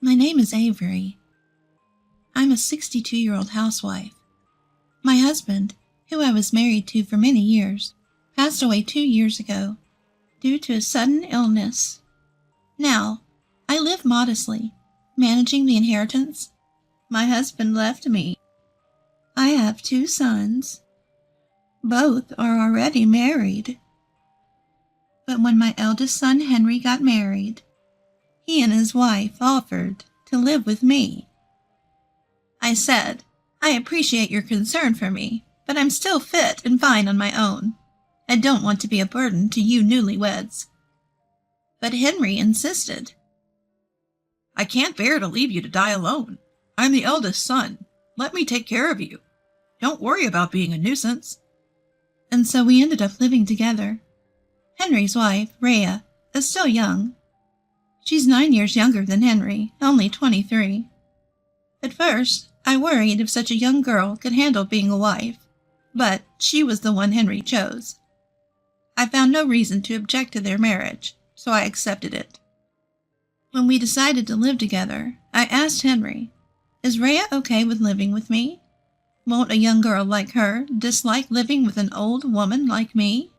My name is Avery. I'm a 62-year-old housewife. My husband, who I was married to for many years, passed away 2 years ago due to a sudden illness. Now, I live modestly, managing the inheritance my husband left me. I have 2 sons. Both are already married. But when my eldest son Henry got married, he and his wife offered to live with me. I said, I appreciate your concern for me, but I'm still fit and fine on my own. I don't want to be a burden to you newlyweds. But Henry insisted. I can't bear to leave you to die alone. I'm the eldest son. Let me take care of you. Don't worry about being a nuisance. And so we ended up living together. Henry's wife, Rhea, is still young. She's 9 years younger than Henry, only 23. At first, I worried if such a young girl could handle being a wife, but she was the one Henry chose. I found no reason to object to their marriage, so I accepted it. When we decided to live together, I asked Henry, is Rhea okay with living with me? Won't a young girl like her dislike living with an old woman like me?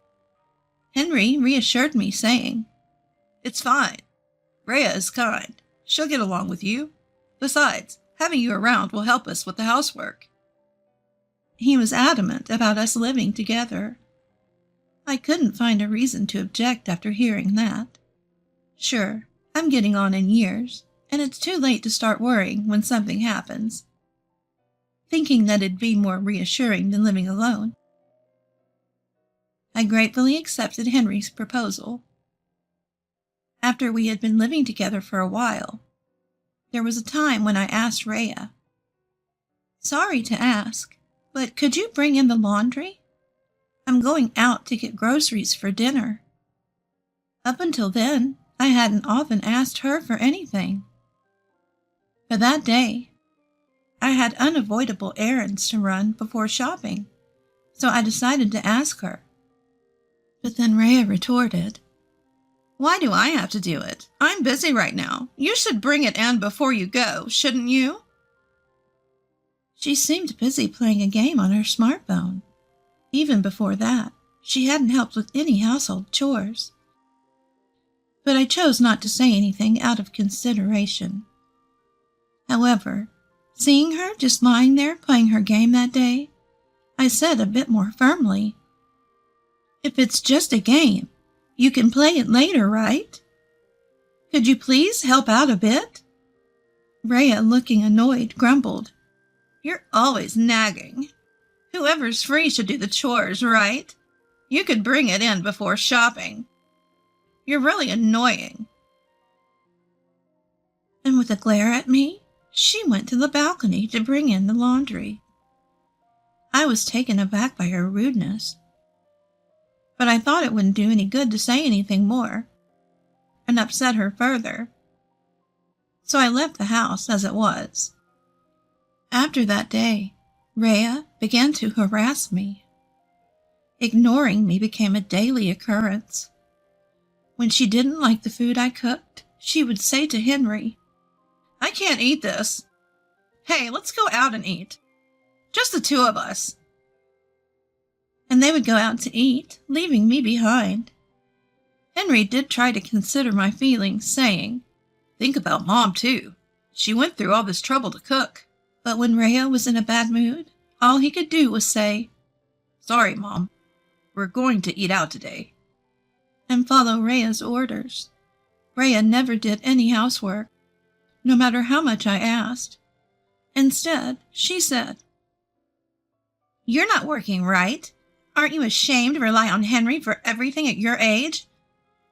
Henry reassured me, saying, It's fine. Rhea is kind. She'll get along with you. Besides, having you around will help us with the housework. He was adamant about us living together. I couldn't find a reason to object after hearing that. Sure, I'm getting on in years, and it's too late to start worrying when something happens. Thinking that it'd be more reassuring than living alone, I gratefully accepted Henry's proposal. After we had been living together for a while, there was a time when I asked Rhea, Sorry to ask, but could you bring in the laundry? I'm going out to get groceries for dinner. Up until then, I hadn't often asked her for anything. But that day, I had unavoidable errands to run before shopping, so I decided to ask her. But then Rhea retorted, Why do I have to do it? I'm busy right now. You should bring it in before you go, shouldn't you? She seemed busy playing a game on her smartphone. Even before that, she hadn't helped with any household chores. But I chose not to say anything out of consideration. However, seeing her just lying there playing her game that day, I said a bit more firmly, If it's just a game, you can play it later, right? Could you please help out a bit? Rhea, looking annoyed, grumbled, You're always nagging. Whoever's free should do the chores, right? You could bring it in before shopping. You're really annoying. And with a glare at me, she went to the balcony to bring in the laundry. I was taken aback by her rudeness, but I thought it wouldn't do any good to say anything more and upset her further, so I left the house as it was. After that day, Rhea began to harass me. Ignoring me became a daily occurrence. When she didn't like the food I cooked, she would say to Henry, I can't eat this. Hey, let's go out and eat. Just the 2 of us. And they would go out to eat, leaving me behind. Henry did try to consider my feelings, saying, Think about Mom, too. She went through all this trouble to cook. But when Rhea was in a bad mood, all he could do was say, Sorry, Mom. We're going to eat out today. And follow Rhea's orders. Rhea never did any housework, no matter how much I asked. Instead, she said, You're not working right. Aren't you ashamed to rely on Henry for everything at your age?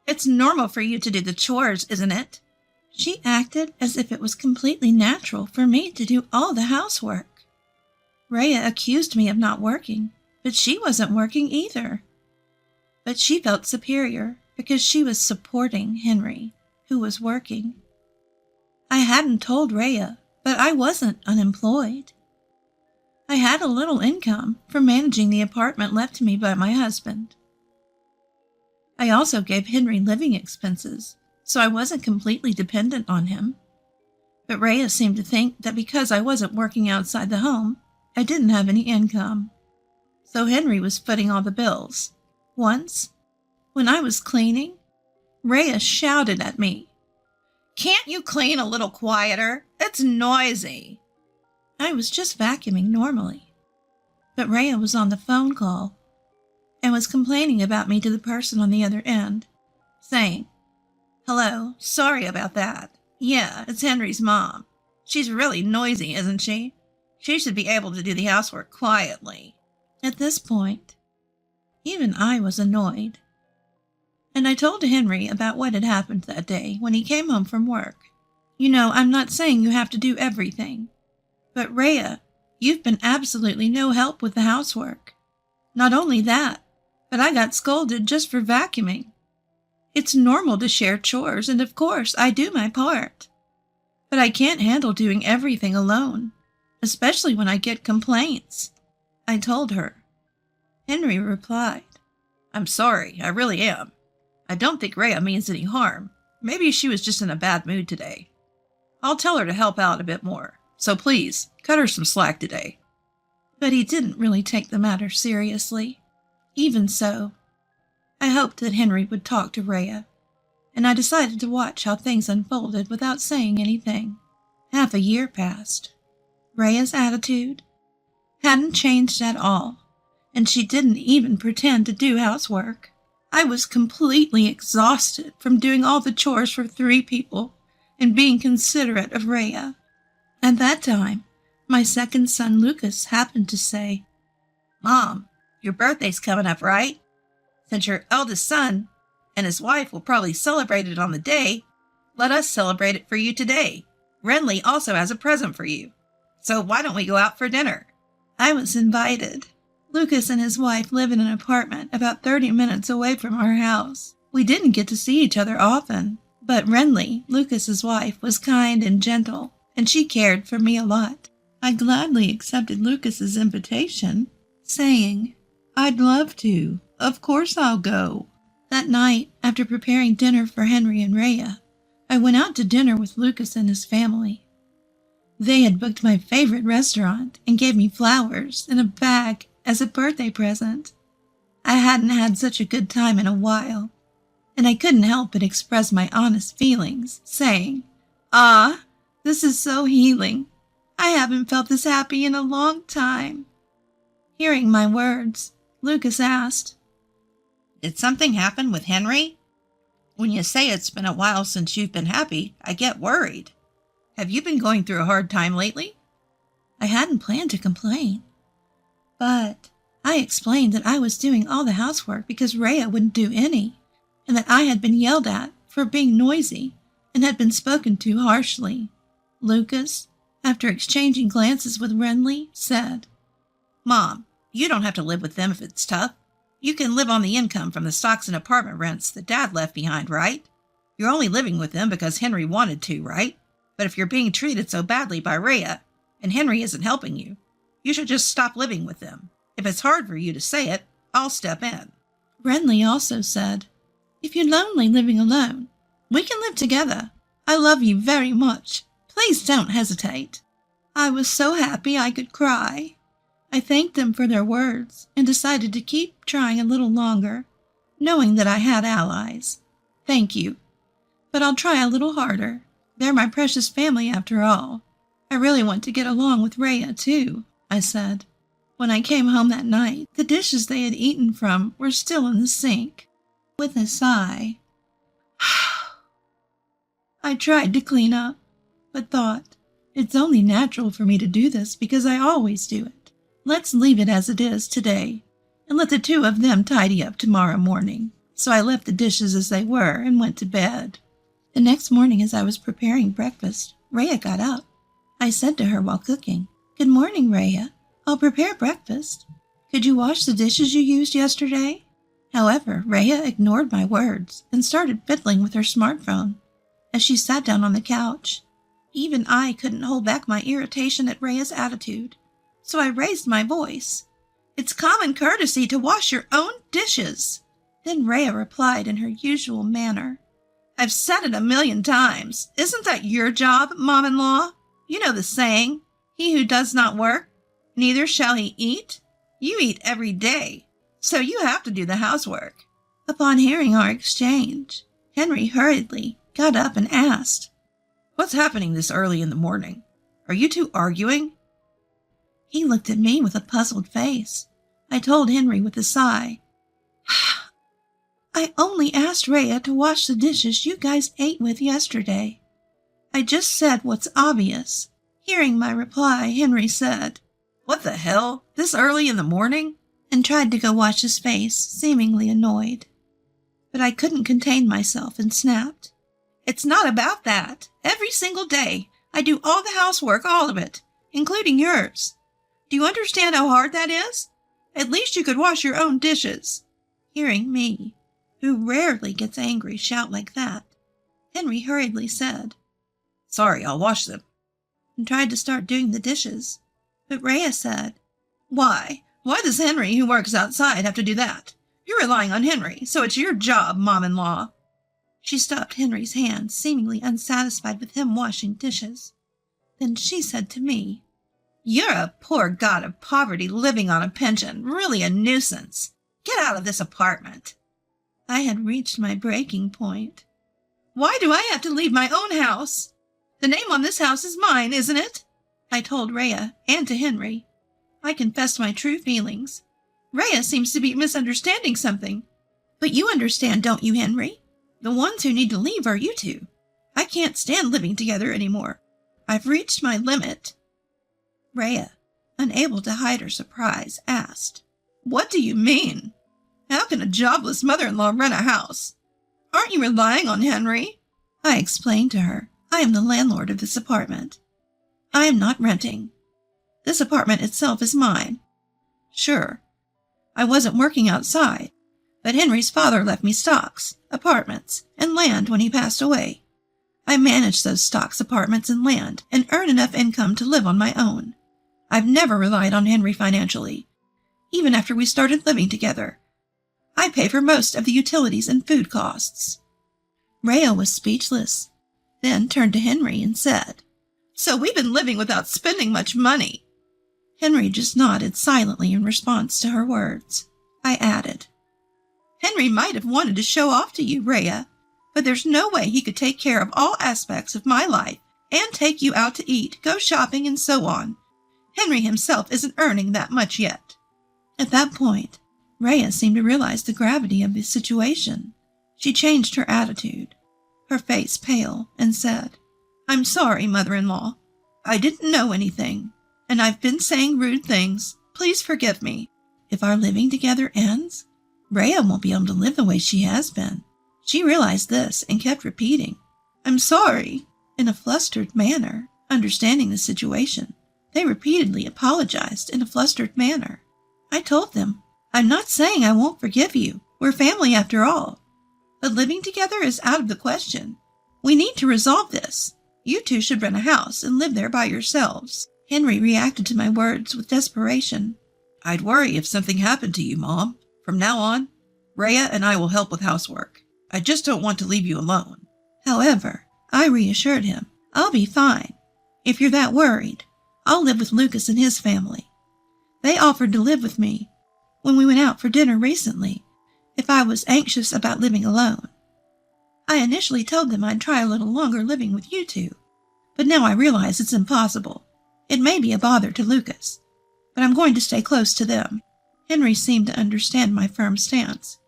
It's normal for you to do the chores, isn't it? She acted as if it was completely natural for me to do all the housework. Rhea accused me of not working, but she wasn't working either. But she felt superior because she was supporting Henry, who was working. I hadn't told Rhea, but I wasn't unemployed. I had a little income from managing the apartment left to me by my husband. I also gave Henry living expenses, so I wasn't completely dependent on him. But Rhea seemed to think that because I wasn't working outside the home, I didn't have any income. So Henry was footing all the bills. Once, when I was cleaning, Rhea shouted at me, "Can't you clean a little quieter? It's noisy." I was just vacuuming normally. But Rhea was on the phone call and was complaining about me to the person on the other end, saying, "Hello, sorry about that. Yeah, it's Henry's mom. She's really noisy, isn't she? She should be able to do the housework quietly." At this point, even I was annoyed. And I told Henry about what had happened that day when he came home from work. You know, I'm not saying you have to do everything. But Rhea, you've been absolutely no help with the housework. Not only that, but I got scolded just for vacuuming. It's normal to share chores, and of course I do my part. But I can't handle doing everything alone, especially when I get complaints, I told her. Henry replied, "I'm sorry, I really am. I don't think Rhea means any harm. Maybe she was just in a bad mood today. I'll tell her to help out a bit more. So please, cut her some slack today." But he didn't really take the matter seriously. Even so, I hoped that Henry would talk to Rhea, and I decided to watch how things unfolded without saying anything. Half a year passed. Rhea's attitude hadn't changed at all, and she didn't even pretend to do housework. I was completely exhausted from doing all the chores for 3 people and being considerate of Rhea. At that time, my second son Lucas happened to say, "Mom, your birthday's coming up, right? Since your eldest son and his wife will probably celebrate it on the day, let us celebrate it for you today. Renly also has a present for you. So why don't we go out for dinner?" I was invited. Lucas and his wife live in an apartment about 30 minutes away from our house. We didn't get to see each other often, but Renly, Lucas's wife, was kind and gentle, and she cared for me a lot. I gladly accepted Lucas's invitation, saying, "I'd love to. Of course I'll go." That night, after preparing dinner for Henry and Rhea, I went out to dinner with Lucas and his family. They had booked my favorite restaurant and gave me flowers in a bag as a birthday present. I hadn't had such a good time in a while, and I couldn't help but express my honest feelings, saying, "Ah, this is so healing. I haven't felt this happy in a long time." Hearing my words, Lucas asked, "Did something happen with Henry? When you say it's been a while since you've been happy, I get worried. Have you been going through a hard time lately?" I hadn't planned to complain, but I explained that I was doing all the housework because Rhea wouldn't do any, and that I had been yelled at for being noisy and had been spoken to harshly. Lucas, after exchanging glances with Renly, said, "Mom, you don't have to live with them if it's tough. You can live on the income from the stocks and apartment rents that Dad left behind, right? You're only living with them because Henry wanted to, right? But if you're being treated so badly by Rhea, and Henry isn't helping you, you should just stop living with them. If it's hard for you to say it, I'll step in." Renly also said, "If you're lonely living alone, we can live together. I love you very much. Please don't hesitate." I was so happy I could cry. I thanked them for their words and decided to keep trying a little longer, knowing that I had allies. "Thank you, but I'll try a little harder. They're my precious family after all. I really want to get along with Rhea, too," I said. When I came home that night, the dishes they had eaten from were still in the sink. With a sigh, I tried to clean up, but thought, it's only natural for me to do this because I always do it. Let's leave it as it is today, and let the 2 of them tidy up tomorrow morning. So I left the dishes as they were and went to bed. The next morning, as I was preparing breakfast, Rhea got up. I said to her while cooking, "Good morning, Rhea. I'll prepare breakfast. Could you wash the dishes you used yesterday?" However, Rhea ignored my words and started fiddling with her smartphone as she sat down on the couch. Even I couldn't hold back my irritation at Rhea's attitude, so I raised my voice. "It's common courtesy to wash your own dishes." Then Rhea replied in her usual manner, I've said it 1,000,000 times. Isn't that your job, Mom-in-law? You know the saying, he who does not work, neither shall he eat. You eat every day, so you have to do the housework. Upon hearing our exchange, Henry hurriedly got up and asked, What's happening this early in the morning? Are you two arguing? He looked at me with a puzzled face. I told Henry with a sigh, I only asked Rhea to wash the dishes you guys ate with yesterday. I just said what's obvious. Hearing my reply, Henry said, What the hell? This early in the morning? And tried to go wash his face, seemingly annoyed. But I couldn't contain myself and snapped, It's not about that. Every single day, I do all the housework, all of it, including yours. Do you understand how hard that is? At least you could wash your own dishes. Hearing me, who rarely gets angry, shout like that, Henry hurriedly said, Sorry, I'll wash them, and tried to start doing the dishes. But Rhea said, Why? Why does Henry, who works outside, have to do that? You're relying on Henry, so it's your job, Mom-in-law. She stopped Henry's hand, seemingly unsatisfied with him washing dishes. Then she said to me, You're a poor god of poverty living on a pension, really a nuisance. Get out of this apartment. I had reached my breaking point. Why do I have to leave my own house? The name on this house is mine, isn't it? I told Rhea and to Henry. I confessed my true feelings. Rhea seems to be misunderstanding something. But you understand, don't you, Henry? The ones who need to leave are you two. I can't stand living together anymore. I've reached my limit. Rhea, unable to hide her surprise, asked, What do you mean? How can a jobless mother-in-law rent a house? Aren't you relying on Henry? I explained to her, I am the landlord of this apartment. I am not renting. This apartment itself is mine. Sure, I wasn't working outside, but Henry's father left me stocks, apartments, and land when he passed away. I manage those stocks, apartments, and land, and earn enough income to live on my own. I've never relied on Henry financially, even after we started living together. I pay for most of the utilities and food costs. Rhea was speechless, then turned to Henry and said, So we've been living without spending much money. Henry just nodded silently in response to her words. I added, Henry might have wanted to show off to you, Rhea, but there's no way he could take care of all aspects of my life and take you out to eat, go shopping, and so on. Henry himself isn't earning that much yet. At that point, Rhea seemed to realize the gravity of the situation. She changed her attitude, her face pale, and said, I'm sorry, mother-in-law. I didn't know anything, and I've been saying rude things. Please forgive me. If our living together ends, Rhea won't be able to live the way she has been. She realized this and kept repeating, I'm sorry, in a flustered manner. Understanding the situation, they repeatedly apologized in a flustered manner. I told them, I'm not saying I won't forgive you. We're family after all. But living together is out of the question. We need to resolve this. You two should rent a house and live there by yourselves. Henry reacted to my words with desperation. I'd worry if something happened to you, Mom. From now on, Rhea and I will help with housework. I just don't want to leave you alone. However, I reassured him, I'll be fine. If you're that worried, I'll live with Lucas and his family. They offered to live with me when we went out for dinner recently if I was anxious about living alone. I initially told them I'd try a little longer living with you two, but now I realize it's impossible. It may be a bother to Lucas, but I'm going to stay close to them. Henry seemed to understand my firm stance,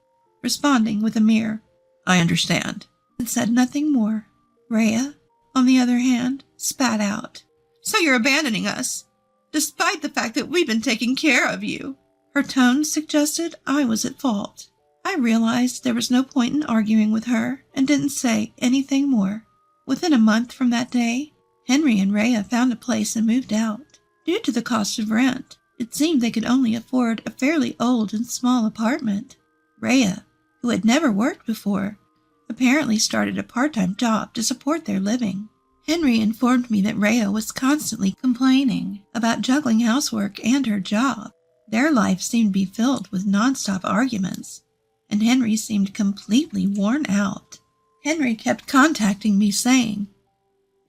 responding with a mere, I understand, and said nothing more. Rhea, on the other hand, spat out, So you're abandoning us, despite the fact that we've been taking care of you. Her tone suggested I was at fault. I realized there was no point in arguing with her and didn't say anything more. Within a month from that day, Henry and Rhea found a place and moved out. Due to the cost of rent, it seemed they could only afford a fairly old and small apartment. Rhea, who had never worked before, apparently started a part-time job to support their living. Henry informed me that Rhea was constantly complaining about juggling housework and her job. Their life seemed to be filled with nonstop arguments, and Henry seemed completely worn out. Henry kept contacting me saying,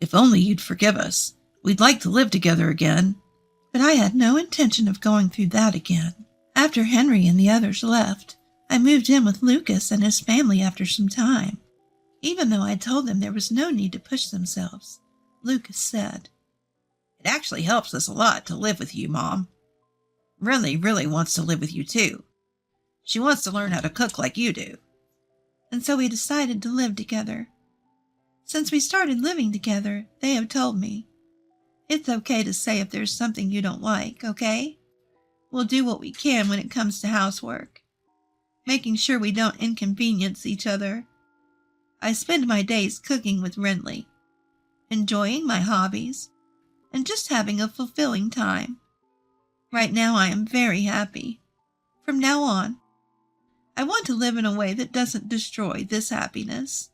"If only you'd forgive us. We'd like to live together again." But I had no intention of going through that again. After Henry and the others left, I moved in with Lucas and his family after some time. Even though I told them there was no need to push themselves, Lucas said, "It actually helps us a lot to live with you, Mom. Renly really wants to live with you, too. She wants to learn how to cook like you do." And so we decided to live together. Since we started living together, they have told me, it's okay to say if there's something you don't like, okay? We'll do what we can when it comes to housework, making sure we don't inconvenience each other. I spend my days cooking with Renly, enjoying my hobbies, and just having a fulfilling time. Right now I am very happy. From now on, I want to live in a way that doesn't destroy this happiness.